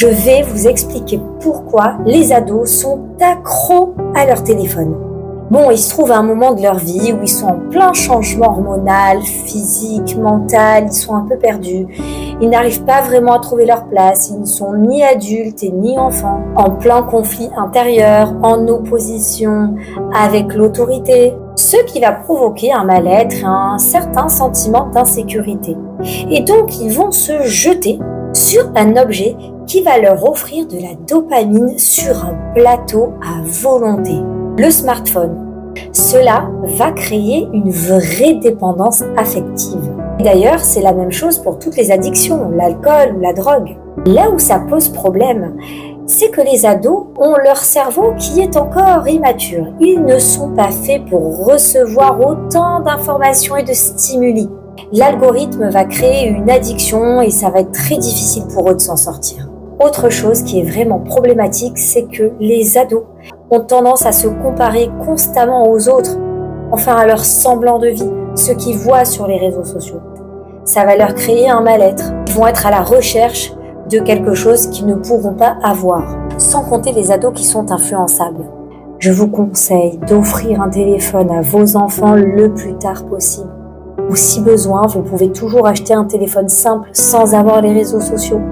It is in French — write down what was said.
Je vais vous expliquer pourquoi les ados sont accros à leur téléphone. Bon, il se trouve à un moment de leur vie où ils sont en plein changement hormonal, physique, mental, ils sont un peu perdus. Ils n'arrivent pas vraiment à trouver leur place, ils ne sont ni adultes et ni enfants, en plein conflit intérieur, en opposition avec l'autorité, ce qui va provoquer un mal-être et un certain sentiment d'insécurité. Et donc, ils vont se jeter sur un objet qui va leur offrir de la dopamine sur un plateau à volonté, le smartphone. Cela va créer une vraie dépendance affective. D'ailleurs, c'est la même chose pour toutes les addictions, l'alcool ou la drogue. Là où ça pose problème, c'est que les ados ont leur cerveau qui est encore immature. Ils ne sont pas faits pour recevoir autant d'informations et de stimuli. L'algorithme va créer une addiction et ça va être très difficile pour eux de s'en sortir. Autre chose qui est vraiment problématique, c'est que les ados ont tendance à se comparer constamment aux autres, enfin à leur semblant de vie, ce qu'ils voient sur les réseaux sociaux. Ça va leur créer un mal-être. Ils vont être à la recherche de quelque chose qu'ils ne pourront pas avoir. Sans compter les ados qui sont influençables. Je vous conseille d'offrir un téléphone à vos enfants le plus tard possible. Ou si besoin, vous pouvez toujours acheter un téléphone simple sans avoir les réseaux sociaux.